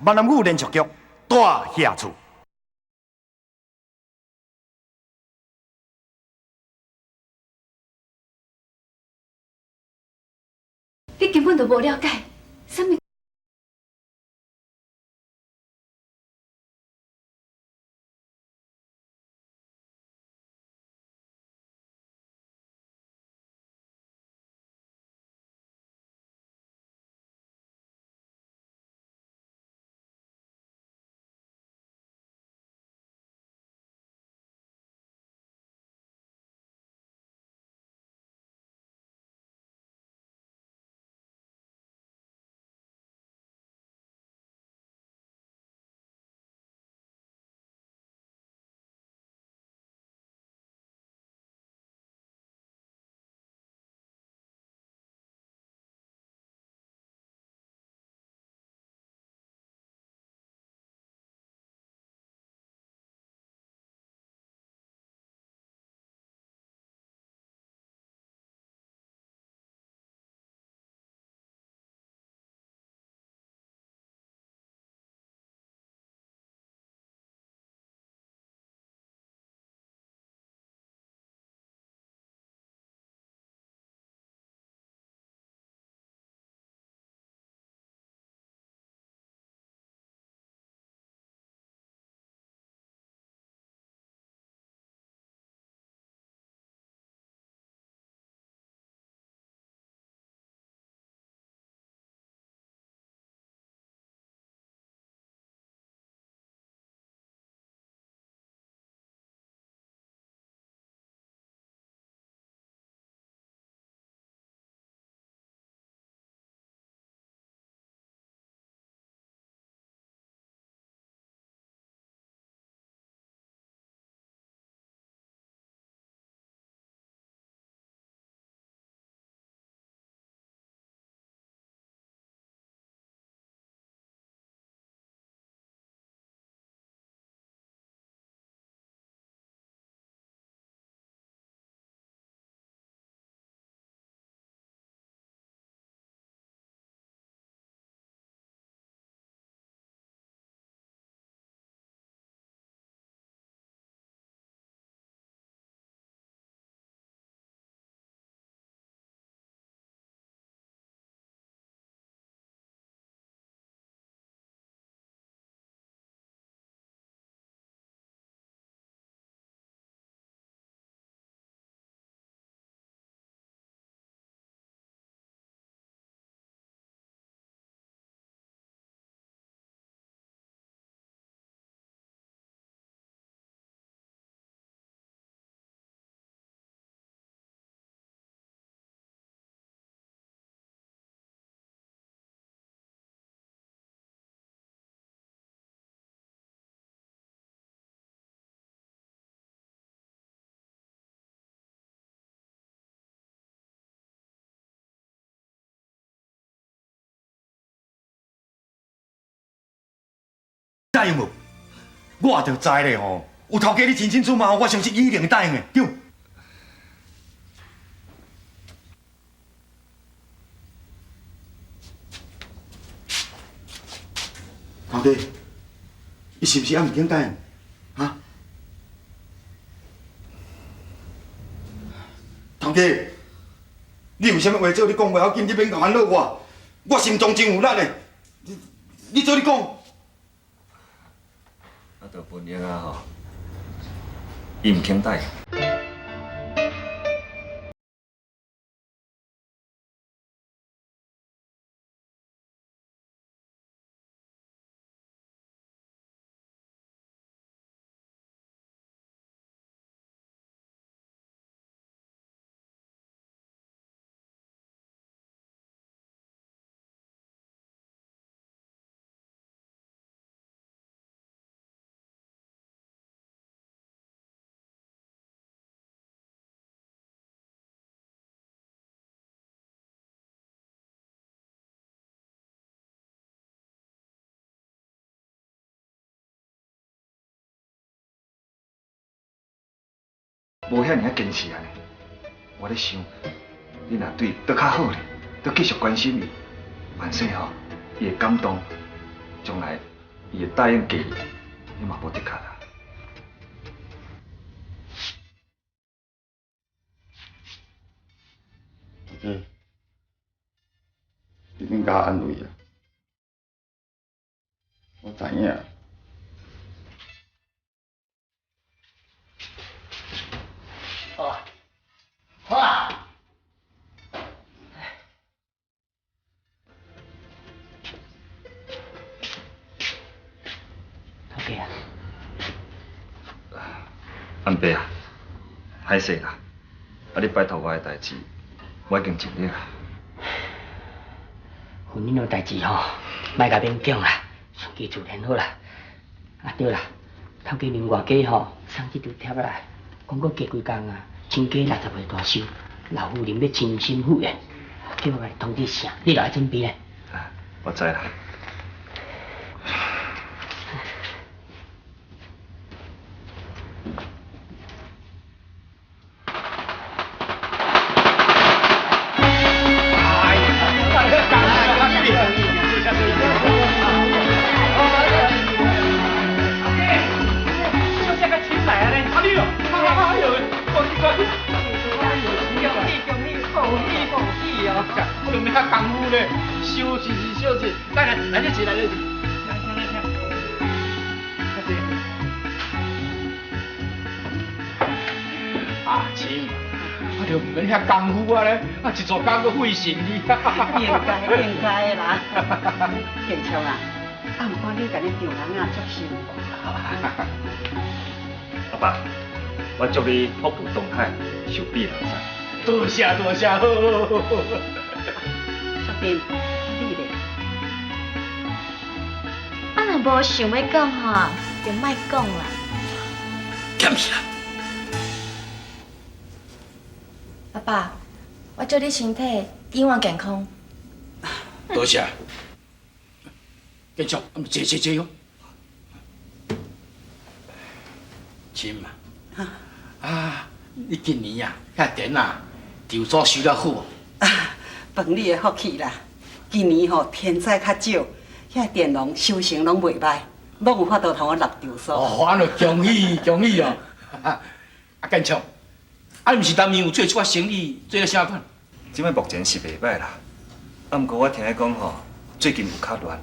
闽南语连续剧大下厝。你根本就无了解，什么？答应无？我就知咧吼，有头家你亲亲出马，我相信伊一定会答应的，对。头家，伊是不是还唔肯答应？哈？头家，你有啥物话做你讲袂要紧，你免烦恼我，我心中真有力的。你做你讲。啊，着分析啊吼，伊唔肯答应。无遐尔坚持安尼，我咧想，你若对倒较好咧，倒继续关心伊，万说吼，伊会感动，将来伊会答应嫁你，你嘛无得卡啦。你免甲我安慰啊！我知影。好啊！头家啊，安伯啊，歹势啦，你拜托我的代志，我已经尽力啦。婚姻的代志吼，莫甲勉强啦，顺其自然好啦。啊对啦，头家另外家吼送这张贴来，讲过过几工啊，亲家60岁大寿，老夫人要亲身赴宴，叫我来通知声，你来准备咧。我知啦。免遐功夫啊咧，一做工搁费神你。应该啦。建昌啊，啊，毋过你甲你丈人啊足辛苦。阿爸，我祝你福如东海，寿比南山。多谢多谢，好。小丁，你咧？啊，若无想要讲吼，就莫讲啦。减去啦。阿爸，我祝你身体永远健康。多谢。建昌，坐哟。亲嘛，啊，你今年啊，遐田啊，稻所收了好无？饭你的福气啦。今年吼天灾较少，遐田农收成拢袂歹，拢有法度通我落稻所。哦，安尼恭喜恭喜哦！啊，建昌。啊，毋是当面有做出啊生意，做了啥款？即摆目前是袂歹啦，啊，毋过我听伊讲吼，最近有较乱，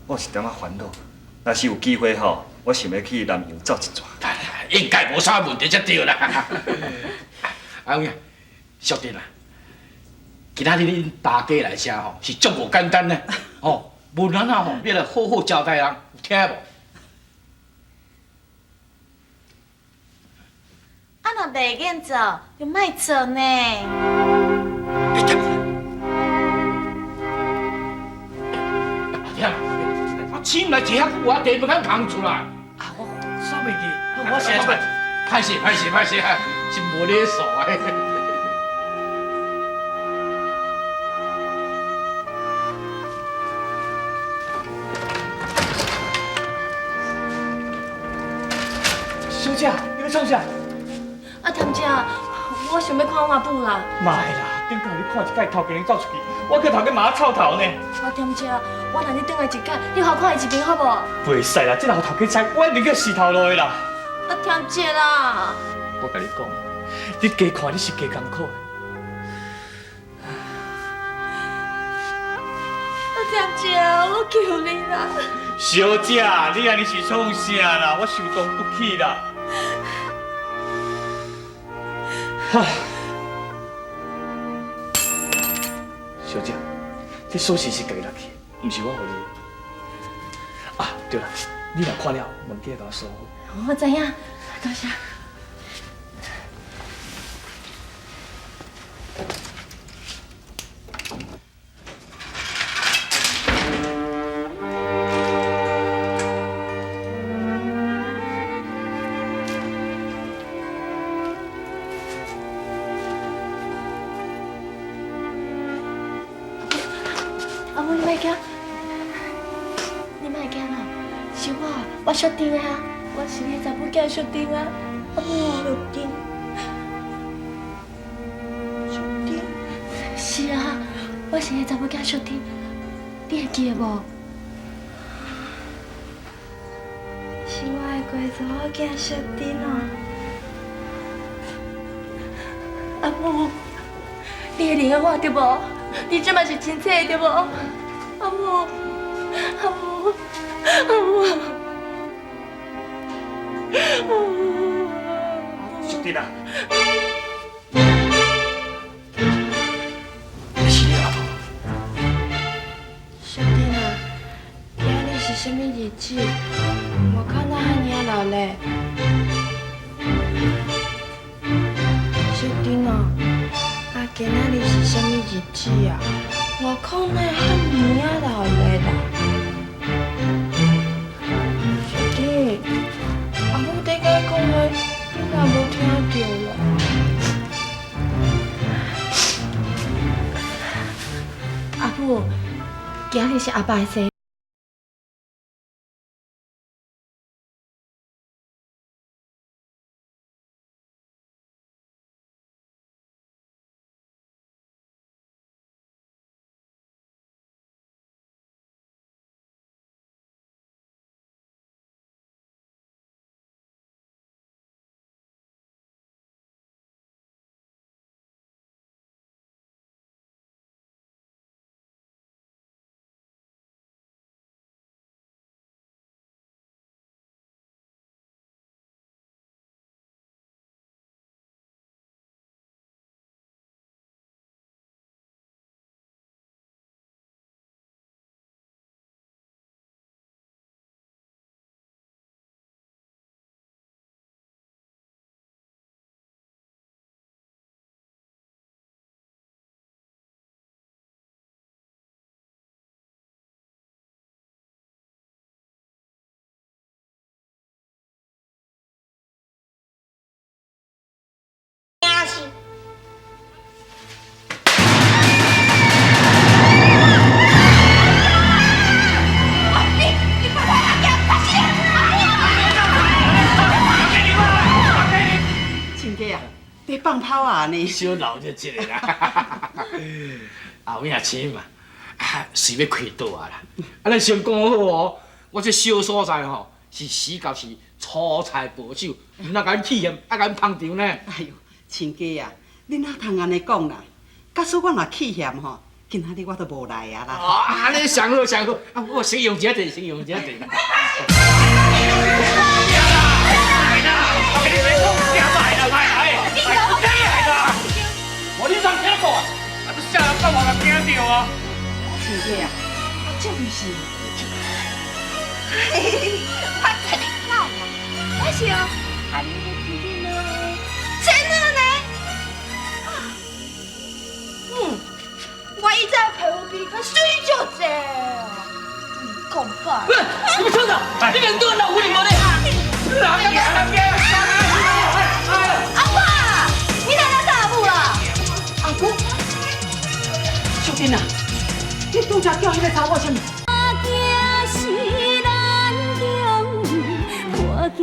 我是点仔烦恼。若是有机会吼，我想要去南洋走一转。应该无啥问题才对啦。啊，有影，小弟啦，今仔日恁大家来声吼，是足无简单呢。吼，无咱啊吼，要来好好交代人，有听无？啊，若袂瘾做，就莫做呢。你听我请来坐遐久，我地不敢空出来。啊，我啥袂记？我现在歹势，真无礼数的。小姐，你要创啥？啊，天姐，我想要看画布啦。妈的啦！顶摆你看一届头家人走出去，我叫头家骂臭头呢。啊，天姐，我让你等下一届，你好看伊一边好无？袂使啦，这若互头家知，我一定叫死头落的啦。啊，天姐啦！我甲你讲，你加看你是加艰苦的。啊，天姐，我求你啦！小姐，你安尼是创啥啦？我受当不起啦。唉，小姐，这锁匙是家己落去，不是我互你的。啊，对了，你若看了，忘记甲我收好。我知影，多谢。阿母，你莫惊，你莫惊啦，是我确定的啊，我是你查某囝确定啊，阿母确定，确定，是啊，我是你查某囝确定，你会记得无？乖做我囝小丁哦。阿母，你会认我对无？你这嘛是真济对无？阿母，阿母，阿母。小弟啊，是你阿婆。小丁啊，今日是什么日子？我看到遐尔老嘞。小丁啊，今仔日是什么日子啊？我看到遐尔老嘞啦。小丁，阿母在甲讲话，你若无听到咯？阿母，今日是阿爸的生日。你放炮啊你？小闹就这个啦。后影钱嘛，是要开刀啊啦。咱先讲好哦，我这小所在吼是死到是粗菜保守，唔那甲恁气嫌，啊甲恁捧场呢。哎呦，亲家啊，你哪通安尼讲啦？假使我若气嫌吼，今仔日我都无来啊啦。安尼上好上好，啊我先用一下先用一下我你上听过啊？啊，这下人干嘛个听到啊？亲家啊，这就是。我跟你讲啊，我是哦，阿你的弟弟呢？真的呢？我以前陪我比较水就这，讲法。你们听着，你们都老虎你们的。阿爸，你来哪找阿母啦？阿母，小丁啊，你拄则叫迄个查某什么？小丁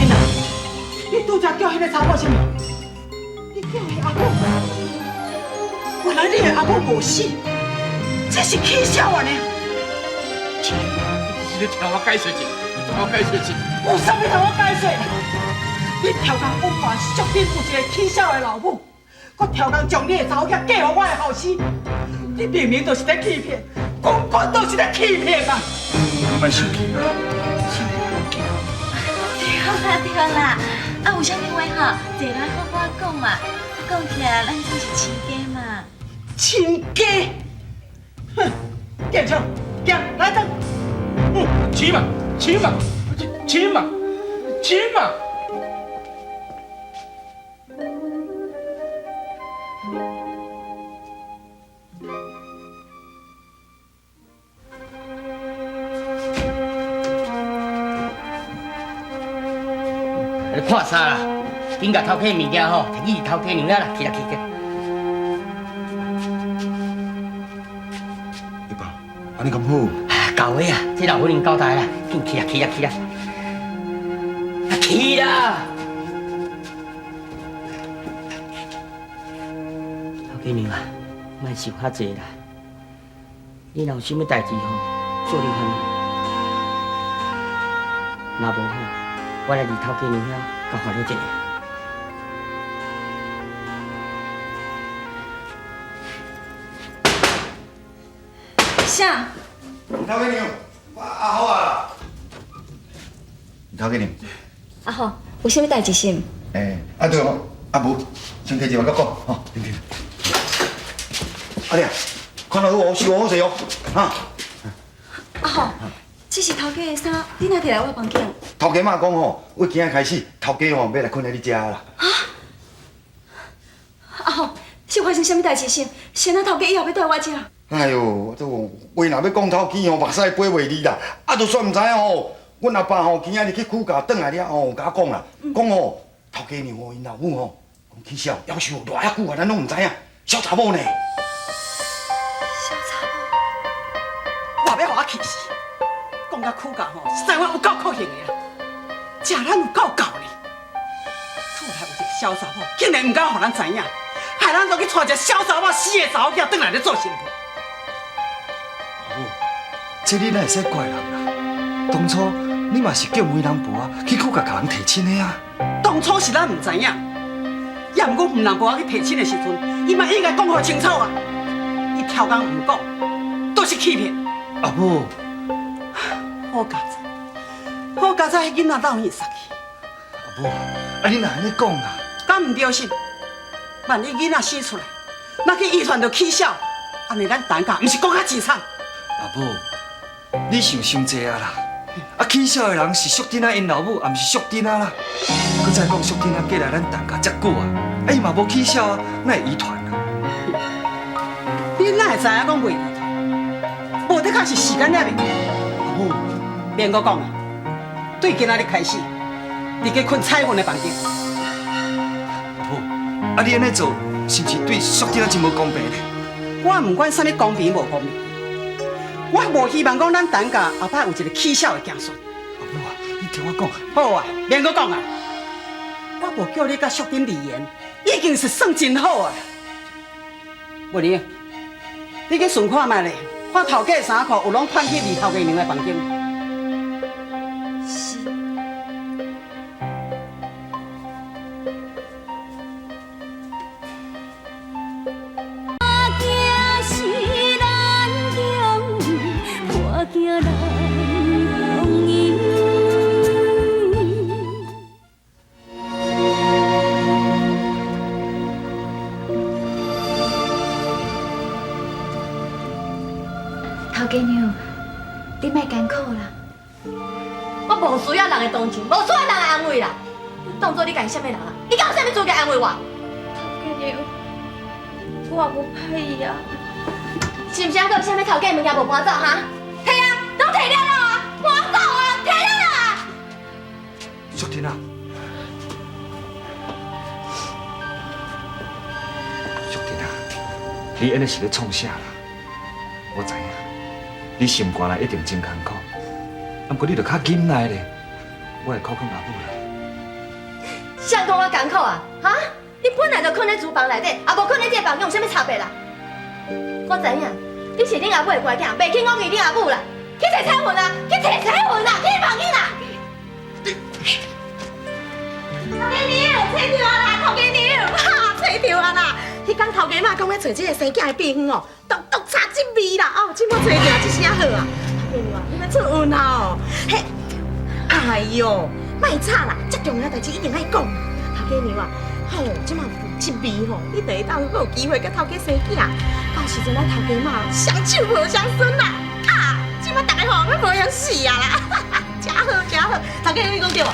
啊，你拄则叫迄个查某什么？你叫的阿母，原来你的阿母无死，这是气笑啊呢！你听我解释一下，听我解释一下。有啥物通我解释？你超工讲话小丁有一个气笑的老母，我超工将你的查某囝嫁予我的后生，你明明就是在欺骗，公公都是在欺骗啊！莫生气啦，对啦，有啥物话吼，坐来好好讲嘛，讲起来咱就是亲家嘛。亲家，哼，电枪，行，来走。起嘛，起嘛，起嘛，起嘛。你看啥啦？紧甲头家物件吼，摕去头家娘啦，去啦去去。你爸，安尼咁好？到位啊！这老夫人交代啦，紧去啦去啦去啦，去啦！头家娘啊，莫想遐济啦，你若有啥物代志吼，做你烦恼。若无吼，我来伫头家娘遐甲烦恼一下。啥？头家娘，我阿好啊。头家娘，阿好，有啥物代志是毋？对哦，无，先摕一万甲讲，吼，听听。阿弟，看到好收好势哦，哈。阿好，这是头家的衫，你哪摕来我房间？头家妈讲吼，为今仔开始，头家吼要来困在你家啦。阿好，是发生啥物代志是？谁那头家以后要带我遮？哎呦，这话若要讲头起吼，目屎飞袂离啦。就算毋知影吼，阮阿爸吼今仔日去苦家转来了吼，甲我讲啦，讲吼头家娘吼因老母吼讲起痟，夭寿偌遐久啊，咱拢毋知影，小查某呢。小查某，我要互我气死！讲到苦教吼，实在我有够可恨的啦，食咱有够够呢。厝内有一个小查某，竟然唔敢互咱知影，害咱都去带一个小查某死的查某囝转来咧做媳妇。哦，这你哪会使怪人啦？当初你嘛是叫媒人婆啊，去苦甲人提亲的啊。当初是咱唔知影，也毋过媒人婆去提亲的时阵，伊嘛应该讲好清楚啊。伊挑工唔讲，都是欺骗。阿母，好佳哉，好佳哉，迄囡仔到院杀去。阿母，你哪安尼讲啊？敢唔对心？万一囡仔生出来，若去遗传着起痟，安尼咱单家毋是讲较凄惨？阿母，你想伤济啊啦！起痟的人是淑珍仔因老母，也毋是淑珍仔啦。佮再讲淑珍仔嫁来咱陈家遮久啊，伊嘛无起痟啊，哪会遗传啊？你哪会知影讲袂遗传？无的确是时间了未？阿母，免我讲啊，对今仔日开始，你去困彩云的房间。阿母，你安尼做是毋是对淑珍仔真无公平呢？我唔管啥物公平无公平，我无希望讲咱陈家后摆有一个起痟的子孙。阿母啊，你听我讲。好啊，免我讲啊，我无叫你甲淑珍离言，已经是算真好啊。文英，你去顺看卖咧，看头家的衫裤有拢放去二头家娘的房间。是。头家娘，你莫艰苦啦。我无需要人的同情，无需要人的安慰啦。你当作你家是啥物人啊？你敢有啥物资格安慰我？头家娘，我无歹意啊。是毋是还有啥物头家物件无搬走哈？摕啊，拢摕了啊，搬走啊，摕了啊！淑珍啊，淑珍啊，你安尼是咧创啥啦？我知影，你心肝内一定真艰苦，不过你着较忍耐咧，我会考考阿母啦。谁讲我艰苦啊？哈？你本来就困在厨房内底，也无困在这个房间，有啥物差别啦？我知影，你是恁阿母的乖囝，袂去误去恁阿母啦。去找彩云啊！去找彩云啊！去房间啦！头家娘，找着啊啦！头家娘，哈，找着啊啦！迄天头家妈讲要找这个生囝的秘方哦，独差一味啦！哦，即摆找着这声好啊！头家娘啊，你要出运啊哦！嘿，哎呦，莫吵啦，这重要代志一定爱讲。头家娘啊，吼，即摆有一味吼，你就会当有机会甲头家生囝。到时阵咱头家妈相手无相孙啦！啊，即摆大家吼要无样死啊啦！真好真好，头家娘你讲对无？